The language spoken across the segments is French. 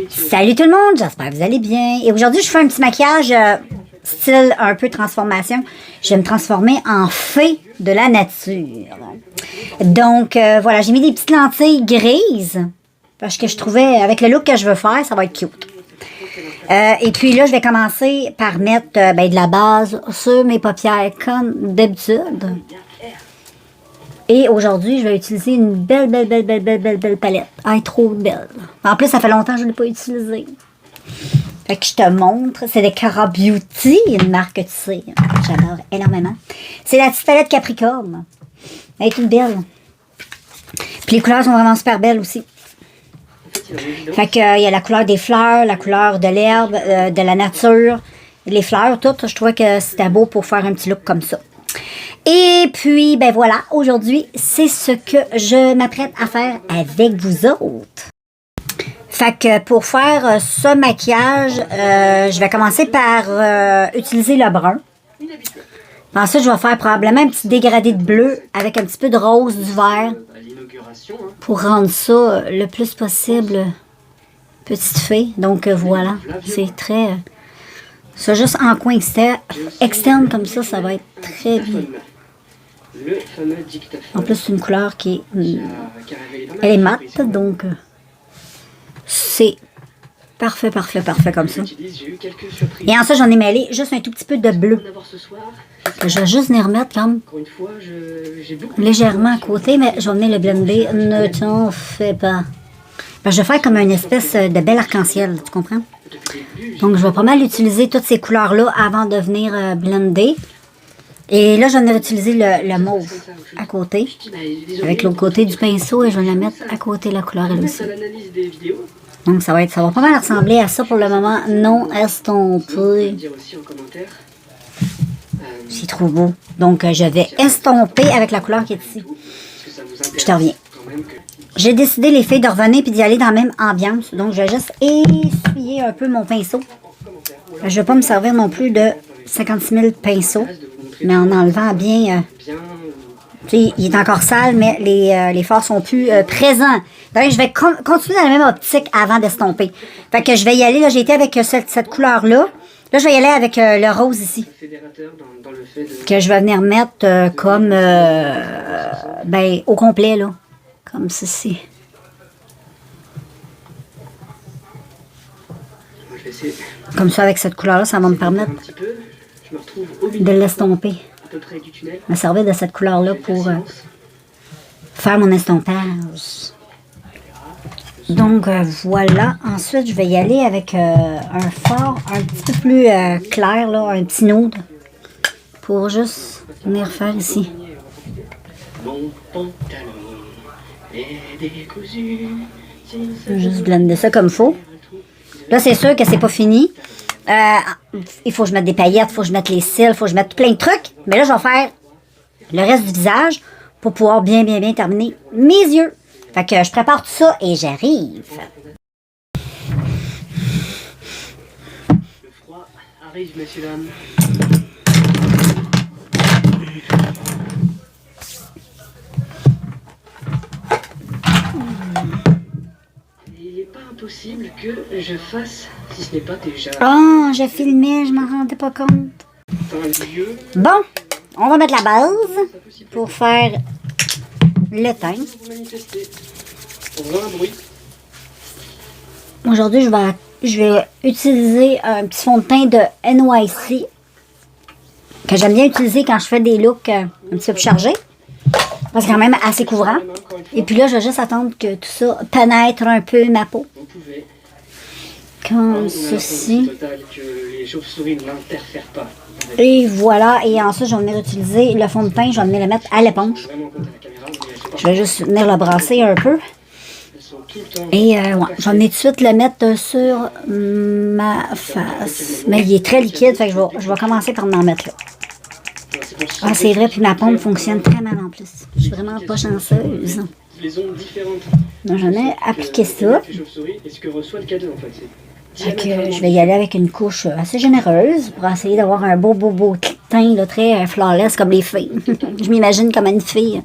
Salut tout le monde, j'espère que vous allez bien. Et aujourd'hui, je fais un petit maquillage style un peu transformation. Je vais me transformer en fée de la nature. Donc, voilà, j'ai mis des petites lentilles grises parce que je trouvais, avec le look que je veux faire, ça va être cute. Et puis là, je vais commencer par mettre de la base sur mes paupières comme d'habitude. Et aujourd'hui, je vais utiliser une belle palette. Ah, elle est trop belle. En plus, ça fait longtemps que je ne l'ai pas utilisée. Fait que je te montre. C'est des Cara Beauty, une marque que tu sais. J'adore énormément. C'est la petite palette Capricorne. Elle est toute belle. Puis les couleurs sont vraiment super belles aussi. Fait que il y a la couleur des fleurs, la couleur de l'herbe, de la nature. Les fleurs, toutes. Je trouvais que c'était beau pour faire un petit look comme ça. Et puis, ben voilà, aujourd'hui, c'est ce que je m'apprête à faire avec vous autres. Fait que pour faire ce maquillage, je vais commencer par utiliser le brun. Ensuite, je vais faire probablement un petit dégradé de bleu avec un petit peu de rose, du vert, pour rendre ça le plus possible petite fée. Donc voilà, c'est très... ça juste en coin externe comme ça va être très bien. En plus, c'est une couleur qui est... elle est mate, donc c'est parfait comme ça. Et ensuite, j'en ai mêlé juste un tout petit peu de bleu. Je vais juste venir remettre comme légèrement à côté, mais je vais venir le blender. Ne t'en fais pas. Ben, je vais faire comme une espèce de bel arc-en-ciel, tu comprends? Donc, je vais pas mal utiliser toutes ces couleurs-là avant de venir blender. Et là, j'en ai utilisé le mauve à côté, avec l'autre côté du pinceau, et je vais la mettre à côté de la couleur elle aussi. Donc, ça va pas mal ressembler à ça pour le moment, non estompé. C'est trop beau. Donc, je vais estomper avec la couleur qui est ici. Je te reviens. J'ai décidé, les filles, de revenir et d'y aller dans la même ambiance. Donc, je vais juste essuyer un peu mon pinceau. Je ne vais pas me servir non plus de 56 000 pinceaux, mais en enlevant bien... il est encore sale, mais les fards sont plus présents. Donc, je vais continuer dans la même optique avant d'estomper. Fait que je vais y aller. Là, j'ai été avec cette couleur-là. Là, je vais y aller avec le rose ici. Que je vais venir mettre comme... au complet, là. Comme ceci. Comme ça, avec cette couleur-là, ça va me permettre de l'estomper. Me servir de cette couleur-là pour faire mon estompage. Donc, voilà. Ensuite, je vais y aller avec un fard un petit peu plus clair, là, un petit nude, pour juste venir faire ici. Je vais juste blender ça comme il faut. Là, c'est sûr que c'est pas fini. Il faut que je mette des paillettes, il faut que je mette les cils, il faut que je mette plein de trucs. Mais là, je vais faire le reste du visage pour pouvoir bien terminer mes yeux. Fait que je prépare tout ça et j'arrive. Le froid arrive, messieurs, dames. Il n'est pas impossible que je fasse, si ce n'est pas déjà... Oh, je filmais, je m'en rendais pas compte. Bon, on va mettre la base pour faire le teint. Aujourd'hui, je vais utiliser un petit fond de teint de NYC que j'aime bien utiliser quand je fais des looks un petit peu plus chargés. C'est quand même assez couvrant. Et puis là, je vais juste attendre que tout ça pénètre un peu ma peau. Comme ceci. Et voilà. Et ensuite, je vais venir utiliser le fond de teint. Je vais venir le mettre à l'éponge. Je vais juste venir le brasser un peu. Et ouais, je vais venir tout de suite le mettre sur ma face. Mais il est très liquide, fait que je vais commencer par m'en mettre là. Ah, c'est vrai, puis ma pompe fonctionne très mal en plus. Je suis vraiment pas chanceuse. Donc, j'en ai appliqué ça. Fait que je vais y aller avec une couche assez généreuse pour essayer d'avoir un beau teint là, très flawless comme les filles. Je m'imagine comme une fille.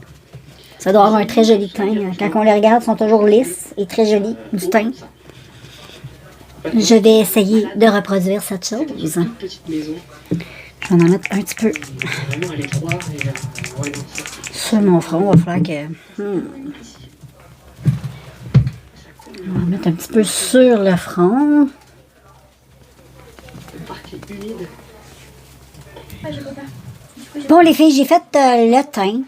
Ça doit avoir un très joli teint. Quand on les regarde, ils sont toujours lisses et très jolis du teint. Maintenant, Je vais essayer de reproduire cette chose. dans une toute petite maison, Je vais en mettre un petit peu vraiment à l'étroit. Et ouais, non, ça, sur mon front. Il va falloir que... On va en mettre un petit peu sur le front. le parquet humide. Bon, les filles, j'ai fait le teint.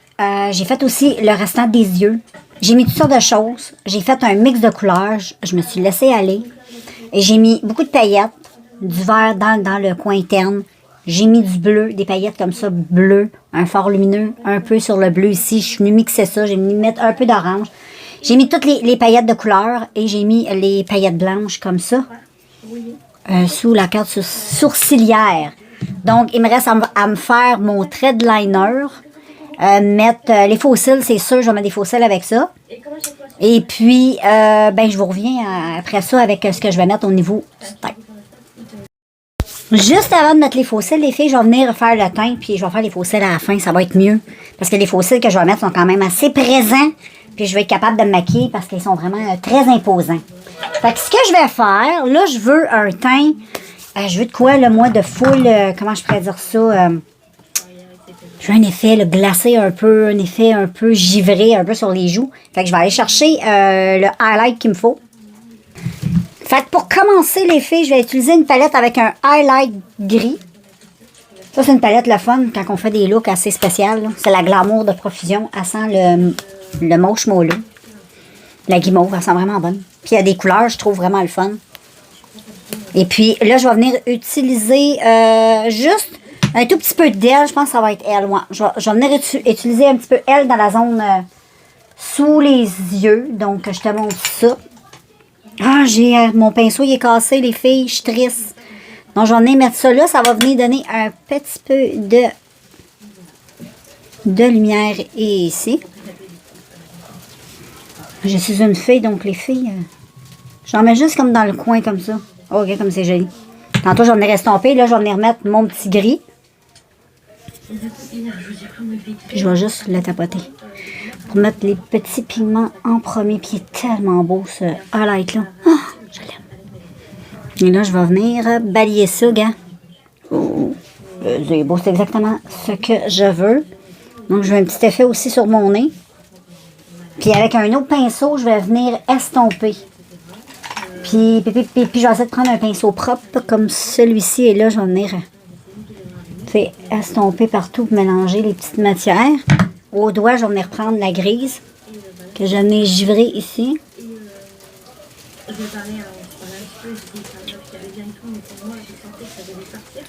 J'ai fait aussi le restant des yeux. J'ai mis toutes sortes de choses. J'ai fait un mix de couleurs. Je me suis laissée aller. Et j'ai mis beaucoup de paillettes, du vert dans le coin interne. J'ai mis du bleu, des paillettes comme ça, bleu, un fort lumineux, un peu sur le bleu ici. Je suis venue mixer ça. J'ai mis mettre un peu d'orange. J'ai mis toutes les paillettes de couleur et j'ai mis les paillettes blanches comme ça. Sous la carte sourcilière. Donc, il me reste à me faire mon trait de liner. Mettre les faux cils, c'est sûr, je vais mettre des faux cils avec ça. Et puis, je vous reviens après ça avec ce que je vais mettre au niveau du teint. Juste avant de mettre les faux cils, les filles, je vais venir faire le teint, puis je vais faire les faux cils à la fin, ça va être mieux. Parce que les faux cils que je vais mettre sont quand même assez présents, puis je vais être capable de me maquiller parce qu'ils sont vraiment très imposants. Fait que ce que je vais faire, là, je veux un teint, je veux de quoi, le moi, de full, comment je pourrais dire ça, je veux un effet glacé un peu, un effet un peu givré, un peu sur les joues. Fait que je vais aller chercher le highlight qu'il me faut. Fait que pour commencer, les filles, je vais utiliser une palette avec un highlight gris. Ça, c'est une palette le fun quand on fait des looks assez spéciaux. C'est la glamour de profusion. Elle sent le mauve mollo. La guimauve, elle sent vraiment bonne. Puis il y a des couleurs, je trouve vraiment le fun. Et puis là, je vais venir utiliser juste un tout petit peu d'elle. Je pense que ça va être elle. Ouais. Je vais venir utiliser un petit peu elle dans la zone sous les yeux. Donc, je te montre ça. Ah, mon pinceau, il est cassé, les filles. Je suis triste. Donc, je vais venir mettre ça là. Ça va venir donner un petit peu de lumière ici. Je suis une fille, donc les filles, j'en mets juste comme dans le coin, comme ça. Oh, regarde comme c'est joli. Tantôt, j'en ai estompé. Là, je vais venir mettre mon petit gris. Puis, je vais juste le tapoter. Pour mettre les petits pigments en premier. Puis, il est tellement beau, ce highlight-là. Oh, je l'aime. Et là, je vais venir balayer ça, gars. Oh, c'est beau, c'est exactement ce que je veux. Donc, je veux un petit effet aussi sur mon nez. Puis, avec un autre pinceau, je vais venir estomper. Puis je vais essayer de prendre un pinceau propre comme celui-ci. Et là, je vais venir estomper partout pour mélanger les petites matières. Au doigt, je vais venir prendre la grise que je venais givrer ici.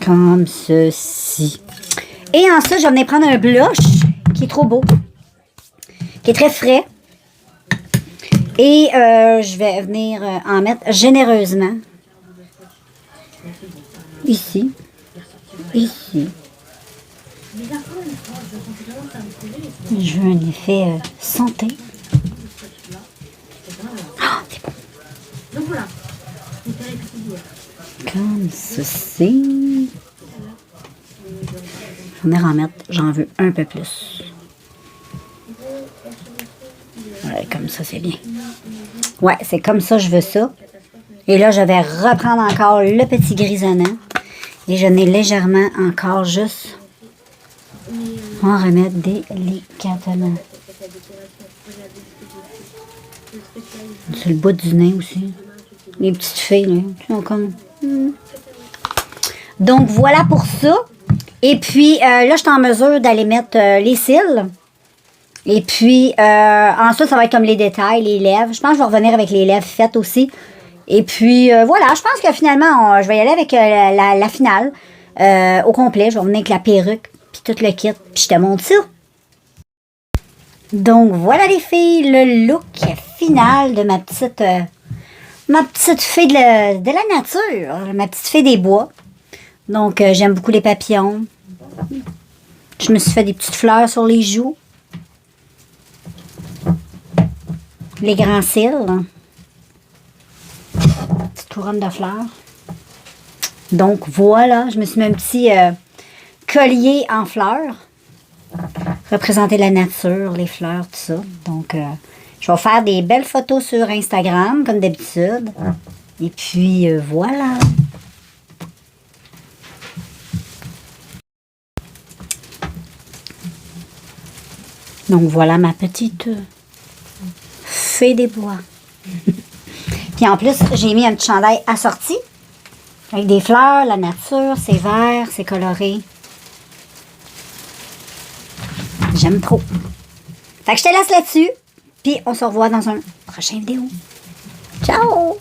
Comme ceci. Et ensuite, je vais venir prendre un blush qui est trop beau. Qui est très frais. Et je vais venir en mettre généreusement. Ici. Ici. Je veux un effet santé. Ah, c'est bon. Comme ceci. Je vais venir en mettre, j'en veux un peu plus. Ouais, comme ça, c'est bien. Ouais, c'est comme ça, je veux ça. Et là, je vais reprendre encore le petit grisonnant. Et je n'ai légèrement encore juste en remettre délicatement. Sur le bout du nez aussi. Les petites filles, là, qui sont comme... Donc, voilà pour ça. Et puis, là, je suis en mesure d'aller mettre les cils. Et puis, ensuite, ça va être comme les détails, les lèvres. Je pense que je vais revenir avec les lèvres faites aussi. Et puis, voilà, je pense que finalement, je vais y aller avec la finale au complet. Je vais revenir avec la perruque, puis tout le kit, puis je te montre ça. Donc, voilà les filles, le look final de ma petite fée de la nature, ma petite fée des bois. Donc, j'aime beaucoup les papillons. Je me suis fait des petites fleurs sur les joues. Les grands cils. Petite couronne de fleurs. Donc, voilà, je me suis mis un petit collier en fleurs. Représenter la nature, les fleurs, tout ça. Donc, je vais faire des belles photos sur Instagram, comme d'habitude. Et puis, voilà. Donc, voilà ma petite fée des bois. Puis en plus, j'ai mis un petit chandail assorti. Avec des fleurs, la nature, c'est vert, c'est coloré. J'aime trop. Fait que je te laisse là-dessus. Puis on se revoit dans une prochaine vidéo. Ciao!